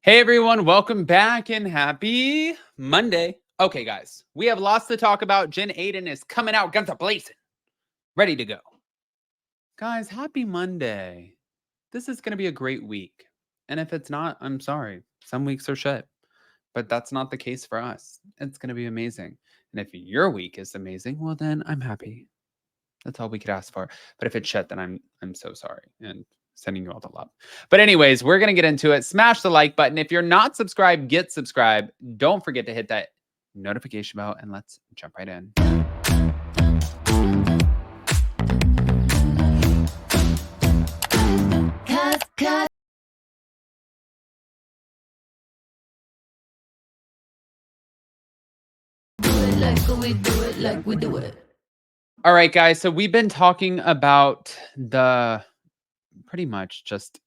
Hey everyone, welcome back and happy Monday. Okay, guys, we have lots to talk about. Jen Aiden is coming out guns a blazing, ready to go. Guys, happy Monday. This is going to be a great week. And if it's not, I'm sorry. Some weeks are shit, but that's not the case for us. It's going to be amazing. And if your week is amazing, well, then I'm happy. That's all we could ask for. But if it's shit, then I'm so sorry and sending you all the love. But anyways, we're gonna get into it. Smash the like button. If you're not subscribed, get subscribed. Don't forget to hit that notification bell and let's jump right in. All right, guys. So we've been talking about the pretty much just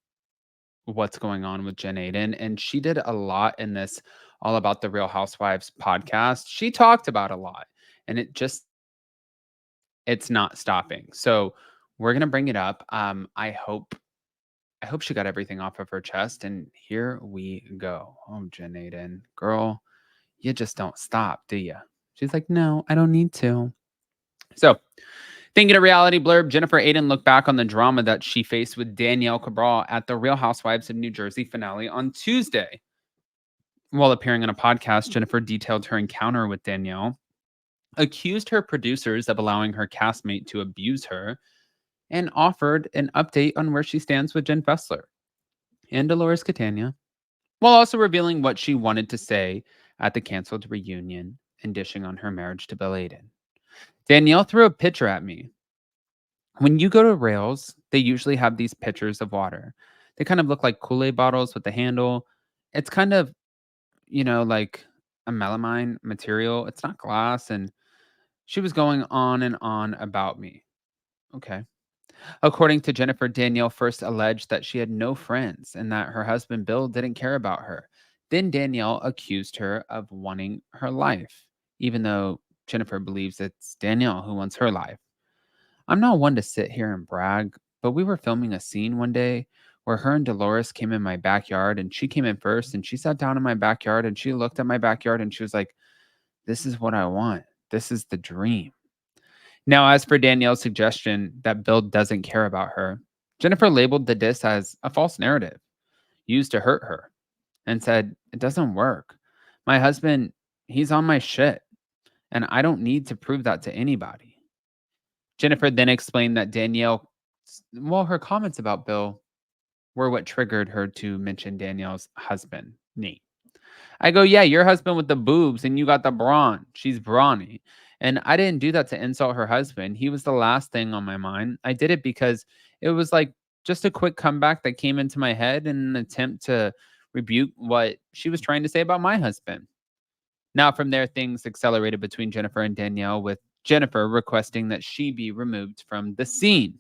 what's going on with Jen Aiden, and she did a lot in this All About the Real Housewives podcast. She talked about a lot, and it's not stopping. So we're gonna bring it up. I hope she got everything off of her chest, and here we go. Oh, Jen Aiden, girl, you just don't stop, do you? She's like, no, I don't need to. So, thinking a reality blurb, Jennifer Aiden looked back on the drama that she faced with Danielle Cabral at the Real Housewives of New Jersey finale on Tuesday. While appearing on a podcast, Jennifer detailed her encounter with Danielle, accused her producers of allowing her castmate to abuse her, and offered an update on where she stands with Jen Fessler and Dolores Catania, while also revealing what she wanted to say at the canceled reunion and dishing on her marriage to Bill Aiden. Danielle threw a pitcher at me. When you go to Rails, they usually have these pitchers of water. They kind of look like Kool-Aid bottles with the handle. It's kind of, like a melamine material. It's not glass. And she was going on and on about me. Okay. According to Jennifer, Danielle first alleged that she had no friends and that her husband Bill didn't care about her. Then Danielle accused her of wanting her life, even though Jennifer believes it's Danielle who wants her life. I'm not one to sit here and brag, but we were filming a scene one day where her and Dolores came in my backyard, and she came in first and she sat down in my backyard and she looked at my backyard and she was like, this is what I want. This is the dream. Now, as for Danielle's suggestion that Bill doesn't care about her, Jennifer labeled the diss as a false narrative used to hurt her and said, it doesn't work. My husband, he's on my shit, and I don't need to prove that to anybody. Jennifer then explained that her comments about Bill were what triggered her to mention Danielle's husband, Nate. I go, yeah, your husband with the boobs and you got the brawn. She's brawny. And I didn't do that to insult her husband. He was the last thing on my mind. I did it because it was like just a quick comeback that came into my head in an attempt to rebuke what she was trying to say about my husband. Now, from there, things accelerated between Jennifer and Danielle, with Jennifer requesting that she be removed from the scene.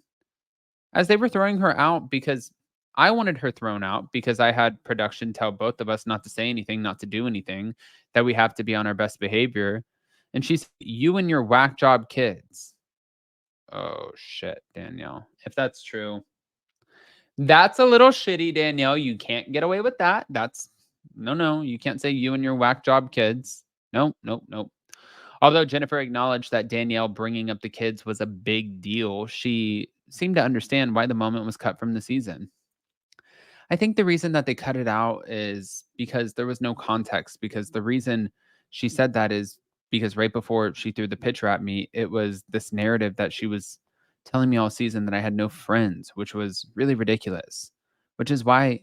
As they were throwing her out, because I wanted her thrown out because I had production tell both of us not to say anything, not to do anything, that we have to be on our best behavior. And she's, you and your whack job kids. Oh, shit, Danielle. If that's true, that's a little shitty, Danielle. You can't get away with that. No. You can't say you and your whack job kids. No. Although Jennifer acknowledged that Danielle bringing up the kids was a big deal, she seemed to understand why the moment was cut from the season. I think the reason that they cut it out is because there was no context, because the reason she said that is because right before she threw the pitcher at me, it was this narrative that she was telling me all season that I had no friends, which was really ridiculous, which is why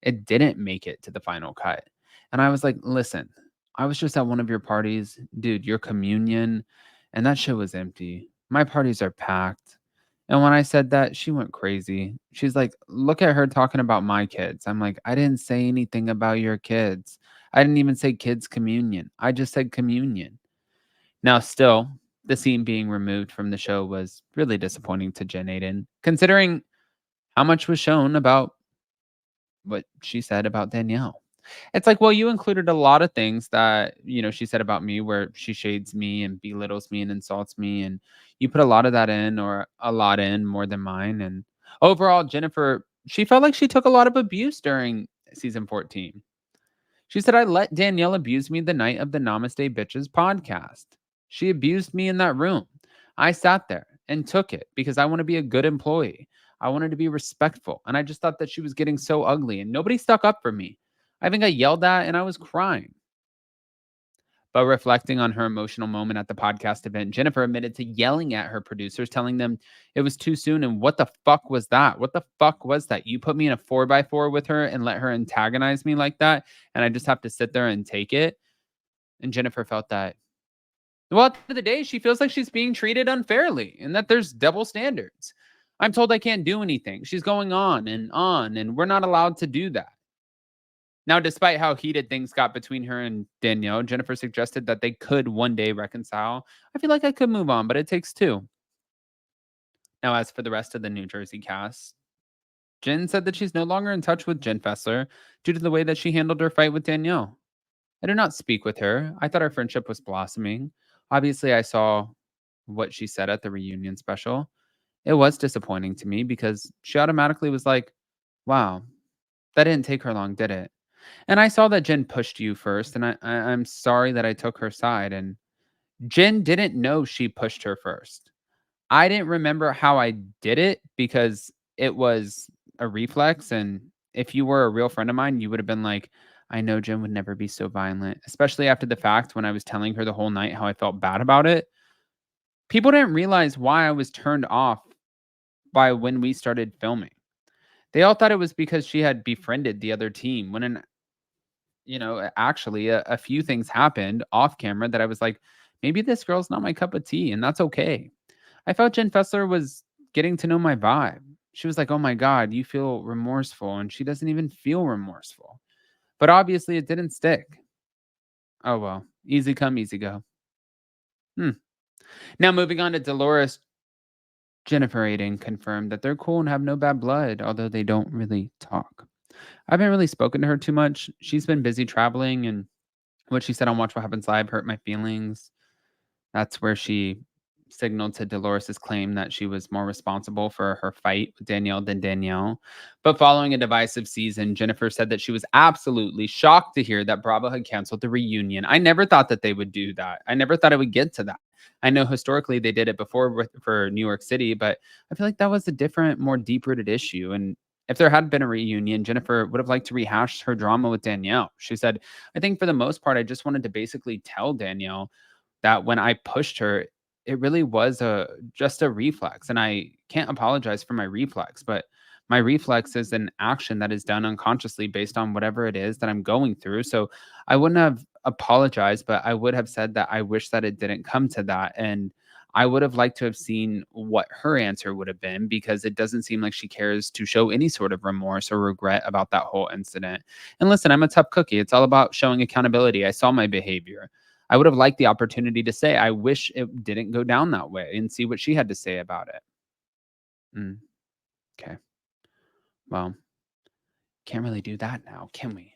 it didn't make it to the final cut. And I was like, listen, I was just at one of your parties, dude, your communion, and that shit was empty. My parties are packed. And when I said that, she went crazy. She's like, look at her talking about my kids. I'm like, I didn't say anything about your kids. I didn't even say kids' communion. I just said communion. Now, still, the scene being removed from the show was really disappointing to Jen Aiden, considering how much was shown about what she said about Danielle. It's like, well, you included a lot of things that, she said about me where she shades me and belittles me and insults me. And you put a lot of that in, or a lot in, more than mine. And overall, Jennifer, she felt like she took a lot of abuse during season 14. She said, I let Danielle abuse me the night of the Namaste Bitches podcast. She abused me in that room. I sat there and took it because I want to be a good employee. I wanted to be respectful. And I just thought that she was getting so ugly and nobody stuck up for me. I think I yelled at and I was crying. But reflecting on her emotional moment at the podcast event, Jennifer admitted to yelling at her producers, telling them it was too soon. And what the fuck was that? What the fuck was that? You put me in a 4x4 with her and let her antagonize me like that. And I just have to sit there and take it. And Jennifer felt that, well, at the end of the day, she feels like she's being treated unfairly and that there's double standards. I'm told I can't do anything. She's going on, and we're not allowed to do that. Now, despite how heated things got between her and Danielle, Jennifer suggested that they could one day reconcile. I feel like I could move on, but it takes two. Now, as for the rest of the New Jersey cast, Jen said that she's no longer in touch with Jen Fessler due to the way that she handled her fight with Danielle. I did not speak with her. I thought our friendship was blossoming. Obviously, I saw what she said at the reunion special. It was disappointing to me because she automatically was like, wow, that didn't take her long, did it? And I saw that Jen pushed you first, and I'm sorry that I took her side. And Jen didn't know she pushed her first. I didn't remember how I did it because it was a reflex. And if you were a real friend of mine, you would have been like, I know Jen would never be so violent, especially after the fact when I was telling her the whole night how I felt bad about it. People didn't realize why I was turned off by when we started filming. They all thought it was because she had befriended the other team when actually a few things happened off camera that I was like, maybe this girl's not my cup of tea, and that's okay. I felt Jen Fessler was getting to know my vibe. She was like, oh my God, you feel remorseful. And she doesn't even feel remorseful. But obviously it didn't stick. Oh well, easy come, easy go. Now moving on to Dolores. Jennifer Aiden confirmed that they're cool and have no bad blood, although they don't really talk. I haven't really spoken to her too much. She's been busy traveling, and what she said on Watch What Happens Live hurt my feelings. That's where she signaled to Dolores's claim that she was more responsible for her fight with Danielle than Danielle. But following a divisive season, Jennifer said that she was absolutely shocked to hear that Bravo had canceled the reunion. I never thought that they would do that. I never thought it would get to that. I know historically they did it before for New York City, but I feel like that was a different, more deep rooted issue. And if there had been a reunion, Jennifer would have liked to rehash her drama with Danielle. She said, I think for the most part, I just wanted to basically tell Danielle that when I pushed her, it really was just a reflex, and I can't apologize for my reflex, but my reflex is an action that is done unconsciously based on whatever it is that I'm going through. So I wouldn't have apologized, but I would have said that I wish that it didn't come to that. And I would have liked to have seen what her answer would have been because it doesn't seem like she cares to show any sort of remorse or regret about that whole incident. And listen, I'm a tough cookie. It's all about showing accountability. I saw my behavior. I would have liked the opportunity to say, I wish it didn't go down that way and see what she had to say about it. Mm, okay. Well, can't really do that now, can we?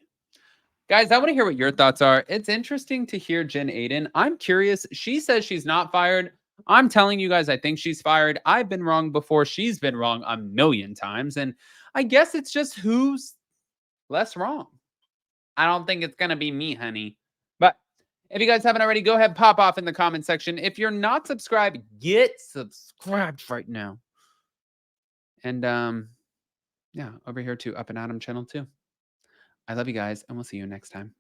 Guys, I want to hear what your thoughts are. It's interesting to hear Jen Aiden. I'm curious. She says she's not fired. I'm telling you guys, I think she's fired. I've been wrong before. She's been wrong a million times. And I guess it's just who's less wrong. I don't think it's going to be me, honey. But if you guys haven't already, go ahead, pop off in the comment section. If you're not subscribed, get subscribed right now. And yeah, over here to Up and Adam channel too. I love you guys, and we'll see you next time.